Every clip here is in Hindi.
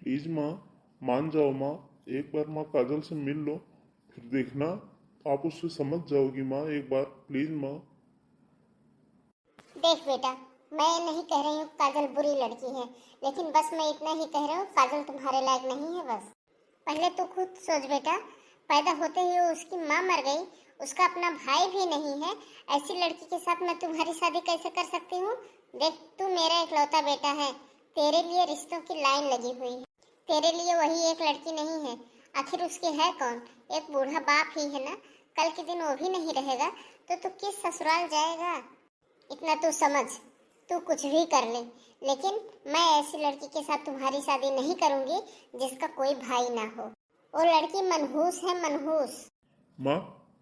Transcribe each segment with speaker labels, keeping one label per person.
Speaker 1: प्लीज माँ, मान जाओ माँ। एक बार माँ काजल से मिल लो, फिर देखना आप उससे समझ जाओगी माँ। एक बार प्लीज माँ।
Speaker 2: देख बेटा, मैं नहीं कह रही हूँ काजल बुरी लड़की है, लेकिन बस मैं इतना ही कह रही हूँ काजल तुम्हारे लायक नहीं है। बस पहले तो खुद सोच बेटा, पैदा होते ही उसकी माँ मर गई, उसका अपना भाई भी नहीं है। ऐसी लड़की के साथ मैं तुम्हारी शादी कैसे कर सकती हूँ? देख, तू मेरा इकलौता बेटा है, तेरे लिए रिश्तों की लाइन लगी हुई है। तेरे लिए वही एक लड़की नहीं है, आखिर उसकी है कौन? एक बूढ़ा बाप ही है ना। कल के दिन वो भी नहीं रहेगा तो तू किस ससुराल जाएगा? इतना तू समझ, तू कुछ भी कर ले, लेकिन मैं ऐसी लड़की के साथ तुम्हारी शादी नहीं करूंगी जिसका कोई भाई ना हो। वो लड़की मनहूस है, मनहूस।
Speaker 1: माँ,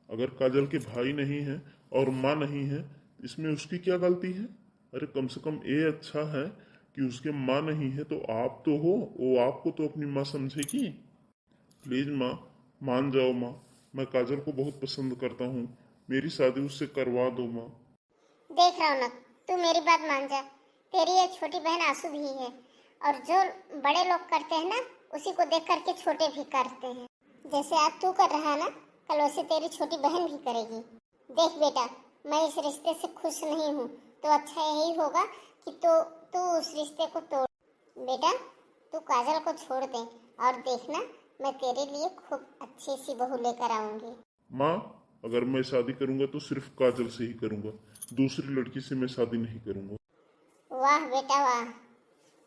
Speaker 1: अगर काजल के भाई नहीं है और माँ नहीं है, इसमें उसकी क्या गलती है? अरे कम से कम ये अच्छा है कि उसके माँ नहीं है तो आप तो हो, वो आपको तो अपनी माँ समझेगी। प्लीज माँ, मान जाओ माँ। मैं काजल को बहुत पसंद करता हूँ, मेरी शादी उससे करवा दो माँ।
Speaker 2: देख रौनक, तू मेरी बात मान जा। तेरी एक छोटी बहन आंसू भी है, और जो बड़े लोग करते हैं ना, उसी को देख करके छोटे भी करते हैं। जैसे आज तू कर रहा है ना, कल वैसे तेरी छोटी बहन भी करेगी। देख बेटा, मैं इस रिश्ते से खुश नहीं हूँ, तो अच्छा यही होगा कि तू उस रिश्ते को तोड़। बेटा, तू काजल को छोड़ दे, और देखना मैं तेरे लिए खूब अच्छी सी बहू लेकर आऊंगी।
Speaker 1: माँ, अगर मैं शादी करूंगा तो सिर्फ काजल से ही करूंगा, दूसरी लड़की से मैं शादी नहीं करूंगा।
Speaker 2: वाह बेटा वाह,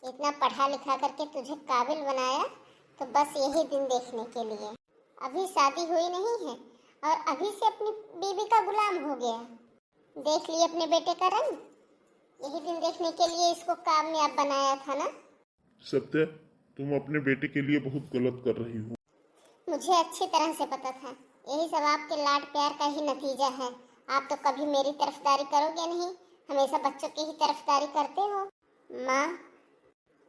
Speaker 2: इतना पढ़ा लिखा करके तुझे काबिल बनाया तो बस यही दिन देखने के लिए। अभी शादी हुई नहीं है और अभी से अपनी बीवी का गुलाम हो गया। देख लिए अपने बेटे का रंग। यही दिन देखने के लिए इसको कामयाब बनाया था ना।
Speaker 1: सत्य, तुम अपने बेटे के लिए बहुत गलत कर रही हो।
Speaker 2: मुझे अच्छी तरह से पता था, यही सब आपके लाड प्यार का ही नतीजा है। आप तो कभी मेरी तरफदारी करोगे नहीं, हमेशा बच्चों की ही तरफदारी करते हो। माँ,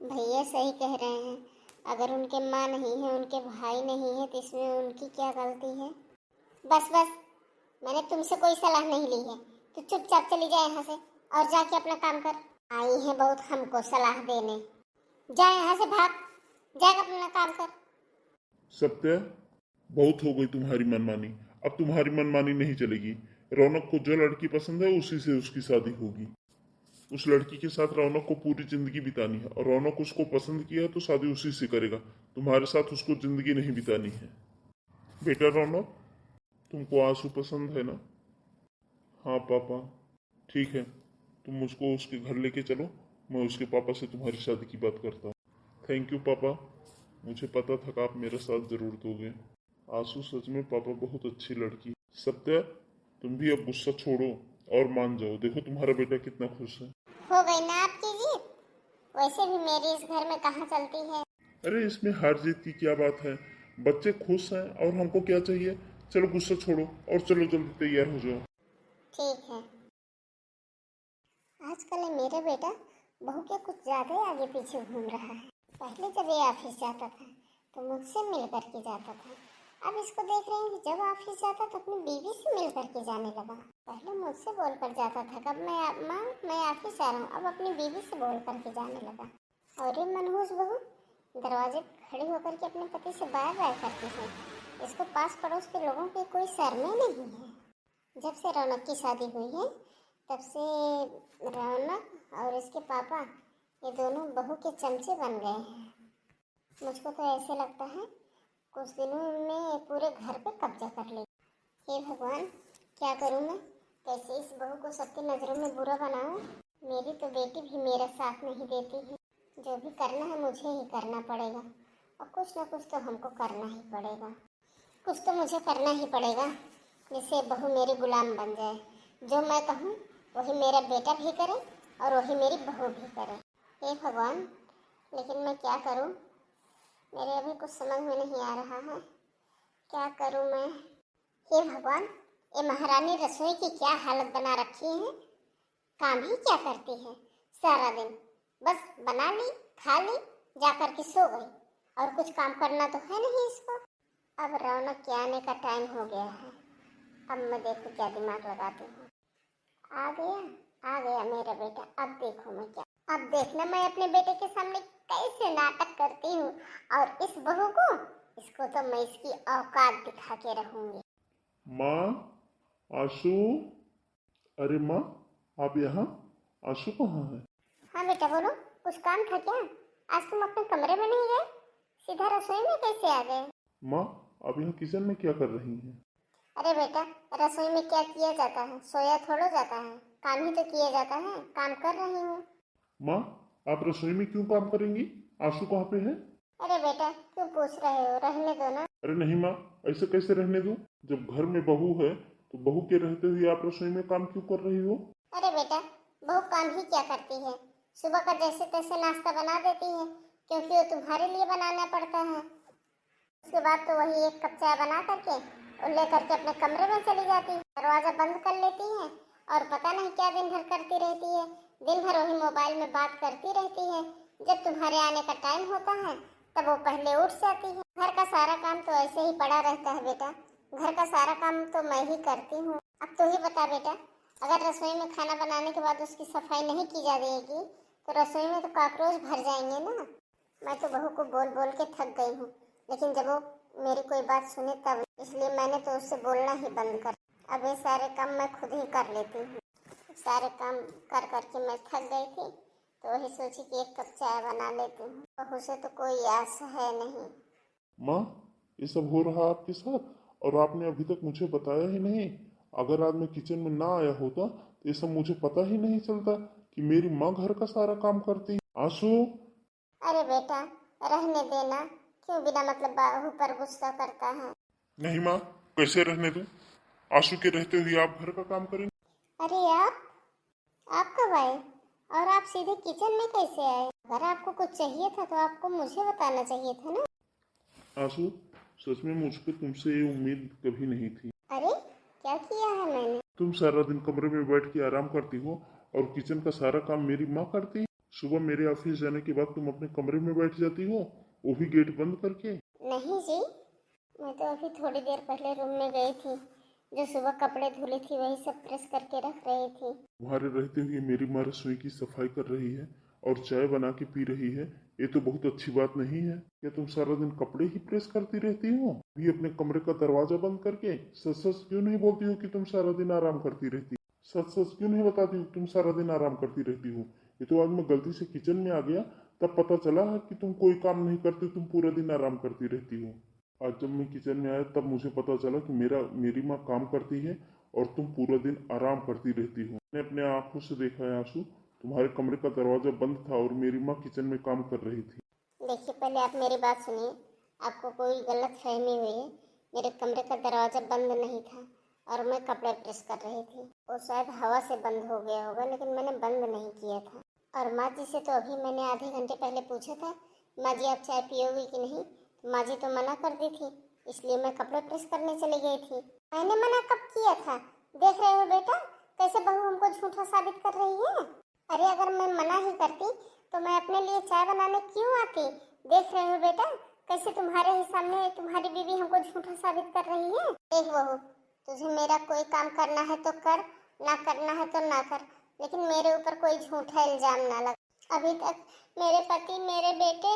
Speaker 2: भैया सही कह रहे हैं। अगर उनके माँ नहीं है, उनके भाई नहीं है, तो इसमें उनकी क्या गलती है? बस बस, मैंने तुमसे कोई सलाह नहीं ली है। तू चुपचाप चली जाए यहाँ से, और जाके अपना काम कर। आई है बहुत हमको सलाह देने। जा यहाँ से, भाग, जाकर अपना काम कर।
Speaker 1: सत्य, बहुत हो गई तुम्हारी मनमानी। अब तुम्हारी मनमानी नहीं चलेगी। रौनक को जो लड़की पसंद है उसी से उसकी शादी होगी। उस लड़की के साथ रौनक को पूरी जिंदगी बितानी है, और रौनक उसको पसंद किया है तो शादी उसी से करेगा। तुम्हारे साथ उसको जिंदगी नहीं बितानी है। बेटा रौनक, तुमको आंसू पसंद है ना? हाँ पापा। ठीक है, तुम मुझको उसके घर लेके चलो, मैं उसके पापा से तुम्हारी शादी की बात करता हूँ। थैंक यू पापा, मुझे पता था कि आप मेरा साथ जरूर दोगे। आंसू, सच में पापा बहुत अच्छी लड़की है। सत्या, तुम भी अब गुस्सा छोड़ो और मान जाओ। देखो तुम्हारा बेटा कितना खुश है।
Speaker 2: हो गई ना आपकी जीत? वैसे भी मेरी इस घर में कहाँ चलती है।
Speaker 1: अरे इसमें हार जीत की क्या बात है? बच्चे खुश हैं और हमको क्या चाहिए। चलो गुस्सा छोड़ो और चलो जल्दी तैयार हो जाओ।
Speaker 2: ठीक है। आजकल ये मेरा बेटा बहू के कुछ ज़्यादा ही आगे पीछे घूम रहा है। पहले जब ये ऑफिस जाता था तो मुझसे मिल करके जाता था। अब इसको देख रहे हैं कि जब ऑफिस जाता तो अपनी बीवी से मिल करके जाने लगा। पहले मुझसे बोल कर जाता था, कब माँ मैं ऑफिस जा रहा हूँ, अब अपनी बीवी से बोल करके जाने लगा। और ये मनहूस बहू दरवाजे पर खड़ी होकर के अपने पति से बार बार करती है। इसको पास पड़ोस के लोगों की कोई शर्म नहीं है। जब से रौनक की शादी हुई है तब से रौनक और इसके पापा, ये दोनों बहू के चमचे बन गए हैं। मुझको तो ऐसे लगता है कुछ दिनों में ये पूरे घर पे कब्जा कर ले। हे भगवान, क्या करूं मैं? कैसे इस बहू को सबकी नज़रों में बुरा बनाऊं? मेरी तो बेटी भी मेरा साथ नहीं देती है। जो भी करना है मुझे ही करना पड़ेगा, और कुछ ना कुछ तो हमको करना ही पड़ेगा। कुछ तो मुझे करना ही पड़ेगा, जिससे बहू मेरी गुलाम बन जाए। जो मैं कहूँ वही मेरा बेटा भी करे और वही मेरी बहू भी करे। हे भगवान, लेकिन मैं क्या करूँ? मेरे अभी कुछ समझ में नहीं आ रहा है। क्या करूँ मैं? हे भगवान, ये महारानी रसोई की क्या हालत बना रखी है। काम ही क्या करती है सारा दिन? बस बना ली, खा ली, जाकर के सो गई, और कुछ काम करना तो है नहीं इसको। अब रौनक के आने का टाइम हो गया है। अब मैं देखो क्या दिमाग लगाती हूँ। आ गया मेरा बेटा, अब देखो मैं क्या। अब देखना मैं अपने बेटे के सामने कैसे नाटक करती हूँ, और इस बहू को, इसको तो मैं इसकी औकात दिखा के रहूंगी।
Speaker 1: माँ, आशु, अरे माँ, आप यहाँ? आशु कहाँ है?
Speaker 2: हाँ बेटा बोलो, कुछ काम था क्या? आज तुम अपने कमरे में नहीं गए, सीधा रसोई में कैसे आ गए?
Speaker 1: माँ, आप यहाँ किचन में क्या कर रही हैं?
Speaker 2: अरे बेटा, रसोई में क्या किया जाता है, सोया थोड़ा जाता है, काम ही तो किया जाता है, काम कर रही हूँ।
Speaker 1: माँ, आप रसोई में क्यों काम करेंगी? आशु कहाँ पे है?
Speaker 2: अरे बेटा क्यों पूछ रहे हो, रहने दो ना।
Speaker 1: अरे नहीं माँ, ऐसे कैसे रहने दूँ? जब घर में बहू है तो बहू के रहते हुए आप रसोई में काम क्यों कर रही हो?
Speaker 2: अरे बेटा, बहू काम ही क्या करती है, सुबह का जैसे तैसे नाश्ता बना देती है, क्योंकि वो तुम्हारे लिए बनाना पड़ता है। उसके बाद तो वही एक कप चाय बना करके और ले करके अपने कमरे में चली जाती है, दरवाजा बंद कर लेती है और पता नहीं क्या दिन भर करती रहती है। दिन भर वही मोबाइल में बात करती रहती है। जब तुम्हारे आने का टाइम होता है तब वो पहले उठ जाती है। घर का सारा काम तो ऐसे ही पड़ा रहता है बेटा, घर का सारा काम तो मैं ही करती हूँ। अब तो ही बता बेटा, अगर रसोई में खाना बनाने के बाद उसकी सफाई नहीं की जाएगी तो रसोई में तो कॉकरोच भर जाएंगे ना। मैं तो बहू को बोल बोल के थक गई हूँ, लेकिन जब वो मेरी कोई बात सुने तब, इसलिए मैंने तो उससे बोलना ही बंद कर। अब ये सारे काम मैं खुद ही कर लेती हूँ। सारे काम कर करके मैं थक गई थी, तो वही सोची कि एक कप चाय बना लेती हूँ। बहू से तो कोई आस है नहीं।
Speaker 1: माँ, ये सब हो रहा आपके साथ और आपने अभी तक मुझे बताया ही नहीं। अगर आज मैं किचन में ना आया होता तो ये सब मुझे पता ही नहीं चलता कि मेरी माँ घर का सारा काम करती। आशु,
Speaker 2: अरे बेटा रहने देना, क्यों बिना मतलब बहू पर गुस्सा करता है?
Speaker 1: नहीं माँ, कैसे रहने दूँ? आशु के रहते हुए आप घर का काम करेंगे?
Speaker 2: अरे आप कब आए और आप सीधे किचन में कैसे आए? अगर आपको कुछ चाहिए था तो आपको मुझे बताना चाहिए था ना।
Speaker 1: आशु, सच में मुझको तुमसे ये उम्मीद कभी नहीं थी।
Speaker 2: अरे क्या किया है मैंने?
Speaker 1: तुम सारा दिन कमरे में बैठ के आराम करती हो और किचन का सारा काम मेरी माँ करती है। सुबह मेरे ऑफिस जाने के बाद तुम अपने कमरे में बैठ जाती हो, वो भी गेट बंद करके।
Speaker 2: नहीं जी, मैं तो अभी थोड़ी देर पहले रूम में गई थी, जो सुबह कपड़े धुली थी वही सब प्रेस करके रख रही थी।
Speaker 1: तुम्हारे रहते हुए मेरी माँ रसोई की सफाई कर रही है और चाय बना के पी रही है, ये तो बहुत अच्छी बात नहीं है। क्या तुम सारा दिन कपड़े ही प्रेस करती रहती हो, भी अपने कमरे का दरवाजा बंद करके? सच सच क्यों नहीं बोलती हो कि तुम सारा दिन आराम करती रहती? सच सच क्यों नहीं बताती हो तुम सारा दिन आराम करती रहती हो? ये तो आज मैं गलती से किचन में आ गया तब पता चला है कि तुम कोई काम नहीं करती, तुम पूरा दिन आराम करती रहती हो। आज जब मैं किचन में आया तब मुझे पता चला कि मेरी माँ काम करती है और तुम पूरा दिन आराम करती रहती हो। मैंने अपने आंखों से देखा है आंसू, तुम्हारे कमरे का दरवाजा बंद था और मेरी माँ किचन में काम कर रही थी।
Speaker 2: देखिए पहले आप मेरी बात सुनिए, आपको कोई गलत फहमी हुई है। मेरे कमरे का दरवाज़ा बंद नहीं था और मैं कपड़े प्रेस कर रही थी। वो शायद हवा से बंद हो गया होगा, लेकिन मैंने बंद नहीं किया था। और माँ जी से तो अभी मैंने आधे घंटे पहले पूछा था, माँ जी आप चाय पियोगी कि नहीं? तो माँ जी तो मना कर दी थी, इसलिए मैं कपड़े प्रेस करने चली गई थी। मैंने मना कब किया था? देख रहे हो बेटा, कैसे बहू हमको झूठा साबित कर रही है। अरे अगर मैं मना ही करती तो मैं अपने लिए चाय बनाने क्यों आती? देख रहे हो बेटा, कैसे तुम्हारे ही सामने तुम्हारी बीवी हमको झूठा साबित कर रही है। देख बहू, तुझे मेरा कोई काम करना है तो कर, ना करना है तो ना कर, लेकिन मेरे ऊपर कोई झूठा इल्जाम ना लगा। अभी तक मेरे पति, मेरे बेटे,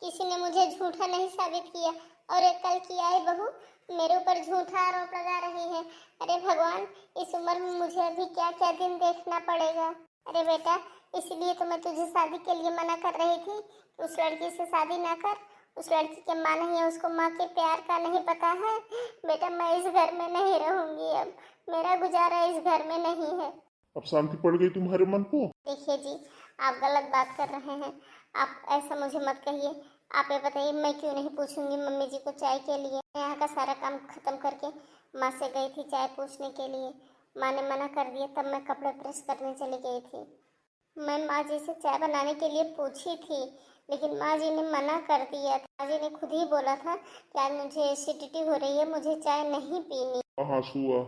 Speaker 2: किसी ने मुझे झूठा नहीं साबित किया, और एक कल की आई बहू मेरे ऊपर झूठा आरोप लगा रही है। अरे भगवान, इस उम्र में मुझे अभी क्या क्या दिन देखना पड़ेगा। अरे बेटा, इसलिए तो मैं तुझे शादी के लिए मना कर रही थी, उस लड़की से शादी ना कर। उस लड़की के माँ नहीं है, उसको माँ के प्यार का नहीं पता है। बेटा मैं इस घर में नहीं रहूंगी, अब मेरा गुजारा इस घर में नहीं है।
Speaker 1: अब शांति पड़ गई तुम्हारे मन को?
Speaker 2: देखिए जी, आप गलत बात कर रहे हैं। आप ऐसा मुझे मत कहिए। आप ये बताइए, मैं क्यों नहीं पूछूंगी मम्मी जी को चाय के लिए? मैं यहाँ का सारा काम खत्म करके माँ से गई थी चाय पूछने के लिए। माँ ने मना कर दिया, तब मैं कपड़े प्रेस करने चली गई थी। मैं माँ जी से चाय बनाने के लिए पूछी थी, लेकिन माँ जी ने मना कर दिया था। माँ जी ने खुद ही बोला था कि आज मुझे एसिडिटी हो रही है, मुझे चाय नहीं पीनी।
Speaker 1: आंसू आ,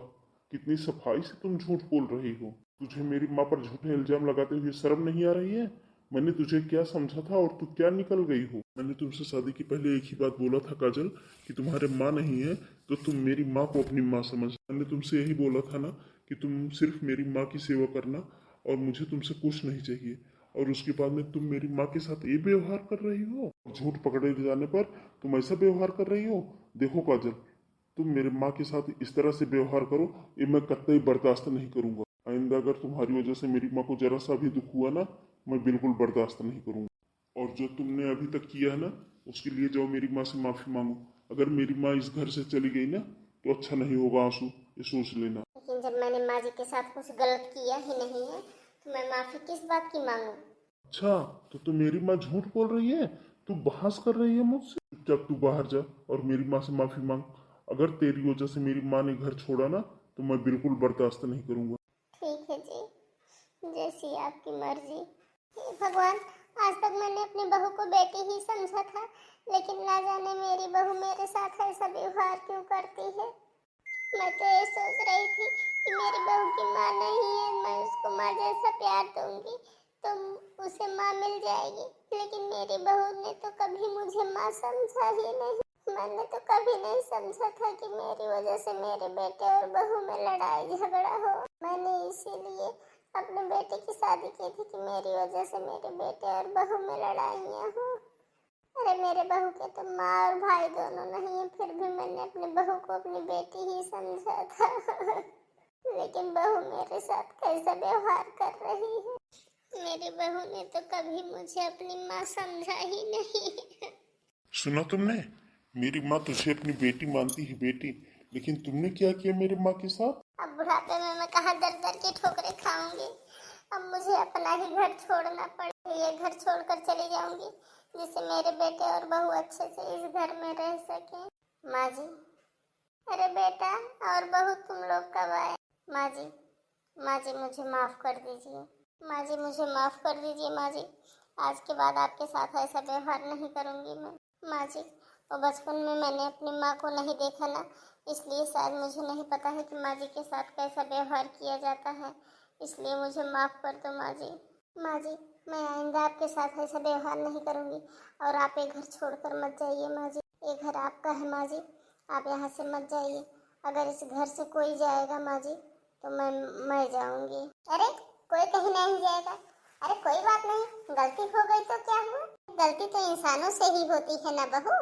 Speaker 1: कितनी सफाई से तुम झूठ बोल रही हो। तुझे मेरी माँ पर झूठे इल्जाम लगाते हुए शर्म नहीं आ रही है? मैंने तुझे क्या समझा था और तू क्या निकल गई हो? मैंने तुमसे शादी के पहले एक ही बात बोला था काजल, कि तुम्हारे माँ नहीं है तो तुम मेरी माँ को अपनी माँ समझ। मैंने तुमसे यही बोला था ना कि तुम सिर्फ मेरी माँ की सेवा करना और मुझे तुमसे कुछ नहीं चाहिए। और उसके बाद में तुम मेरी माँ के साथ ये व्यवहार कर रही हो। झूठ पकड़े जाने पर तुम ऐसा व्यवहार कर रही हो। देखो काजल, तुम मेरे माँ के साथ इस तरह से व्यवहार करो, ये मैं कतई बर्दाश्त नहीं करूंगा। आइंदा अगर तुम्हारी वजह से मेरी माँ को जरा सा भी दुख हुआ ना, मैं बिल्कुल बर्दाश्त नहीं करूंगा। और जो तुमने अभी तक किया है ना, उसके लिए जाओ मेरी माँ से माफी मांगो। अगर मेरी माँ इस घर से चली गई ना तो अच्छा नहीं होगा आंसू, ये सोच लेना।
Speaker 2: लेकिन जब मैंने माँ जी के साथ कुछ गलत किया ही नहीं है तो मैं माफी किस बात की मांगू।
Speaker 1: अच्छा, तो मेरी माँ झूठ बोल रही है, तू बहस कर रही है मुझसे। जब तू बाहर जा और मेरी माँ से माफी मांग। अगर तेरी वजह से मेरी माँ ने घर छोड़ा ना तो मैं बिल्कुल बर्दाश्त नहीं करूंगा।
Speaker 2: ठीक है जी, जैसी आपकी मर्जी। हे भगवान, आज तक मैंने अपनी बहू को बेटी ही समझा था, लेकिन ना जाने मेरी बहू मेरे साथ ऐसा व्यवहार क्यों करती है। मैं तो ये सोच रही थी कि मेरी बहू की माँ नहीं है, मैं उसको माँ जैसा प्यार दूंगी तो उसे माँ मिल जाएगी, लेकिन मेरी बहू ने तो कभी मुझे माँ समझा ही नहीं। मैंने तो कभी नहीं समझा था कि मेरी वजह से मेरे बेटे और बहू में लड़ाई झगड़ा हो। मैंने इसीलिए अपने बेटे की शादी की थी कि मेरी वजह से मेरे बेटे और बहू में लड़ाइयाँ हो। अरे मेरे बहू के तो माँ और भाई दोनों नहीं है, फिर भी मैंने अपनी बहू को अपनी बेटी ही समझा था। लेकिन बहू मेरे साथ कैसा व्यवहार कर रही है। मेरी बहू ने तो कभी मुझे अपनी माँ समझा ही नहीं।
Speaker 1: सुना तुमने, मेरी माँ तुझे अपनी बेटी मानती है बेटी, लेकिन तुमने क्या किया मेरी माँ के साथ।
Speaker 2: अब बुढ़ापे में मैं कहाँ दर दर की ठोकरें खाऊंगी। अब मुझे अपना ही घर छोड़ना पड़ेगा, ये घर छोड़कर चली जाऊंगी जिससे मेरे बेटे और बहू अच्छे से इस घर में रह सके। माँ जी, अरे बेटा और बहू तुम लोग कब आए। माँ जी, माँ जी मुझे माफ कर दीजिए। माँ जी मुझे माफ कर दीजिए। माँ जी, आज के बाद आपके साथ ऐसा व्यवहार नहीं करूंगी मैं। माँ जी, वो बचपन में मैंने अपनी माँ को नहीं देखा ना, इसलिए शायद मुझे नहीं पता है कि माँ जी के साथ कैसा व्यवहार किया जाता है, इसलिए मुझे माफ कर दो माँ जी। माँ जी, मैं आइंदा आपके साथ ऐसा व्यवहार नहीं करूंगी और आप ये घर छोड़कर मत जाइए। माँ जी, ये घर आपका है। माँ जी, आप यहाँ से मत जाइए। अगर इस घर से कोई जाएगा माँ जी तो मैं जाऊंगी। अरे कोई कहीं नहीं जाएगा। अरे कोई बात नहीं, गलती हो गई तो क्या हुआ। गलती तो इंसानों से ही होती है ना बहू,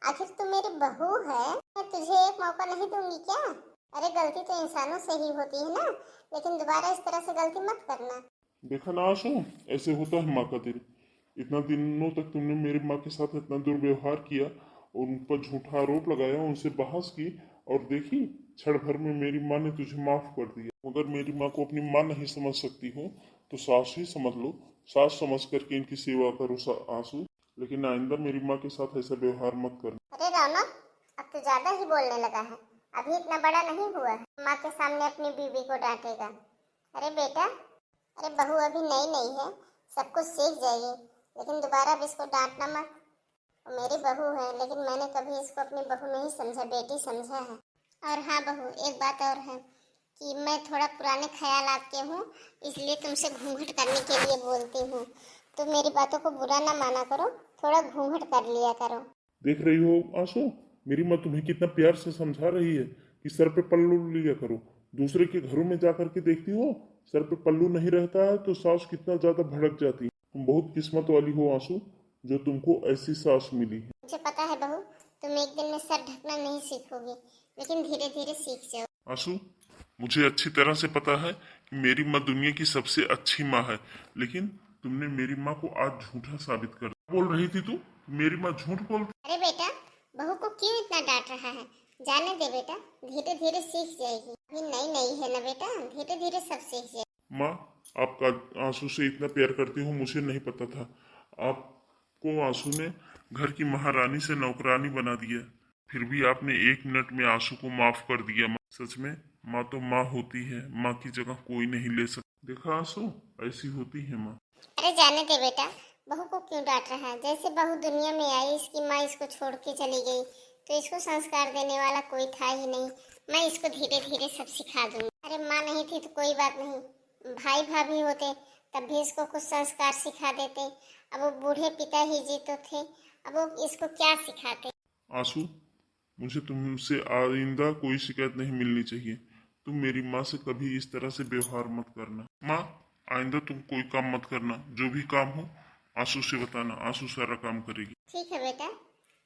Speaker 2: आखिर तू मेरी बहू है, मैं तुझे एक मौका नहीं दूंगी क्या। अरे गलती तो इंसानों से ही होती है ना, लेकिन दोबारा इस तरह से गलती मत करना।
Speaker 1: देखा ना आशु, ऐसे होता है माँ का दिल। इतना दिनों तक तुमने मेरी माँ के साथ इतना दुर्व्यवहार किया और उन पर झूठा आरोप लगाया, उनसे बहस की, और देखी क्षण भर में मेरी माँ ने तुझे माफ कर दिया। अगर मेरी माँ को अपनी माँ नहीं समझ सकती हो तो सास ही समझ लो। सास समझ करके इनकी सेवा करो आंसू, लेकिन आइंदा मेरी माँ के साथ ऐसा व्यवहार मत करना।
Speaker 2: अरे रौनक, अब तो ज्यादा ही बोलने लगा है। अभी इतना बड़ा नहीं हुआ है माँ के सामने अपनी बीवी को डांटेगा। अरे बेटा, अरे बहू अभी नई नई है, सब कुछ सीख जाएगी, लेकिन दोबारा अब इसको डांटना मत। वो मेरी बहू है, लेकिन मैंने कभी इसको अपनी बहू नहीं समझा, बेटी समझा है। और हाँ बहू, एक बात और है कि मैं थोड़ा पुराने ख्यालात के हूँ, इसलिए तुमसे घूंघट करने के लिए बोलती हूँ, तो मेरी बातों को बुरा ना माना करो, थोड़ा घूंघट कर लिया करो।
Speaker 1: देख रही हो आंसू, मेरी माँ तुम्हें कितना प्यार से समझा रही है कि सर पे पल्लू लिया करो। दूसरे के घरों में जा करके देखती हो सर पे पल्लू नहीं रहता है तो सास कितना ज्यादा भड़क जाती है। तुम बहुत किस्मत वाली हो आंसू, जो तुमको ऐसी सास मिली है।
Speaker 2: मुझे पता है बहू, तुम एक दिन में सर ढकना नहीं सीखोगी, लेकिन धीरे धीरे सीख जाओ।
Speaker 1: आंसू, मुझे अच्छी तरह से पता है कि मेरी माँ दुनिया की सबसे अच्छी माँ है, लेकिन तुमने मेरी माँ को आज झूठा साबित कर बोल रही थी। तू मेरी माँ झूठ बोल।
Speaker 2: अरे बेटा, बहू को क्यों इतना डांट रहा है। जाने दे बेटा, धीरे धीरे सीख जाएगी। अभी नई नई है ना बेटा, धीरे धीरे सब सीख जाएगी।
Speaker 1: माँ, आपका आंसू से इतना प्यार करती हूँ मुझे नहीं पता था। आपको आंसू ने घर की महारानी से नौकरानी बना दिया, फिर भी आपने 1 मिनट में आंसू को माफ कर दिया। माँ, सच में माँ तो माँ होती है, माँ की जगह कोई नहीं ले सकता। देखा आंसू, ऐसी होती है माँ।
Speaker 2: अरे जाने दे बेटा, बहू को क्यों डांट रहा है। जैसे बहू दुनिया में आई, इसकी माँ इसको छोड़ के चली गई, तो इसको संस्कार देने वाला कोई था ही नहीं। मैं इसको धीरे धीरे सब सिखा दूंगी। अरे माँ नहीं थी तो कोई बात नहीं, भाई भाभी होते तब भी इसको कुछ संस्कार सिखा देते। अब वो बूढ़े पिता ही जी तो थे, अब वो इसको क्या सिखाते।
Speaker 1: आंसू, मुझे तुमसे आइंदा कोई शिकायत नहीं मिलनी चाहिए। तुम मेरी माँ से कभी इस तरह से व्यवहार मत करना। माँ, आइंदा तुम कोई काम मत करना, जो भी काम हो आंसू से बताना, आंसू सारा काम करेगी।
Speaker 2: ठीक है बेटा,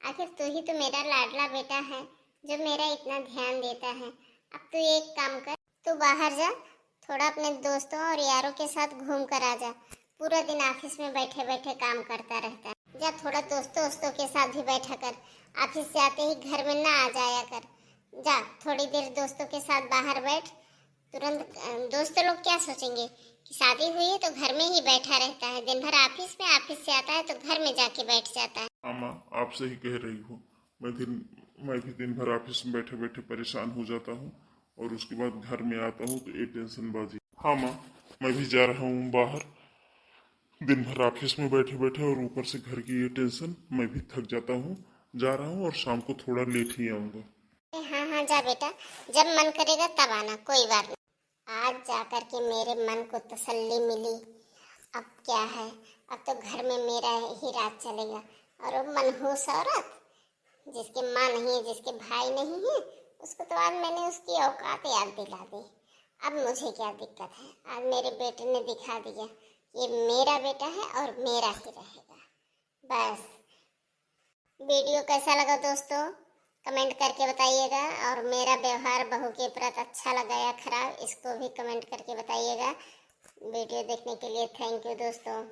Speaker 2: आखिर तू ही तो मेरा लाडला बेटा है जो मेरा इतना ध्यान देता है। अब तू एक काम कर, तू बाहर जा, थोड़ा अपने दोस्तों और यारों के साथ घूम कर आ जा। पूरा दिन ऑफिस में बैठे बैठे काम करता रहता है। जा थोड़ा दोस्तों के साथ भी बैठा कर, ऑफिस से आते ही घर में ना आ जाया कर। जा थोड़ी देर दोस्तों के साथ बाहर बैठ। तुरंत दोस्त लोग क्या सोचेंगे कि शादी हुई है तो घर में ही बैठा रहता है, दिन भर ऑफिस में, ऑफिस से आता है तो घर में जाके बैठ जाता है।
Speaker 1: हाँ माँ, आप सही कह रही हो। मैं भी दिन भर ऑफिस में बैठे बैठे परेशान हो जाता हूँ और उसके बाद घर में आता हूँ तो ये टेंशन बाजी। हाँ माँ, मैं भी जा रहा हूँ बाहर, दिन भर ऑफिस में बैठे बैठे और ऊपर से घर की ये टेंशन, मैं भी थक जाता हूँ। जा रहा हूँ और शाम को थोड़ा लेट ही आऊँगा।
Speaker 2: हाँ हाँ जा बेटा, जब मन करेगा तब आना, कोई बात नहीं। आज जाकर के मेरे मन को तसल्ली मिली। अब क्या है, अब तो घर में मेरा ही राज चलेगा। और वो मनहूस औरत जिसके माँ नहीं है, जिसके भाई नहीं है, उसको तो आज मैंने उसकी औकात याद दिला दी। अब मुझे क्या दिक्कत है, आज मेरे बेटे ने दिखा दिया ये मेरा बेटा है और मेरा ही रहेगा। बस। वीडियो कैसा लगा दोस्तों, कमेंट करके बताइएगा। और मेरा व्यवहार बहू के प्रति अच्छा लगा या खराब, इसको भी कमेंट करके बताइएगा। वीडियो देखने के लिए थैंक यू दोस्तों।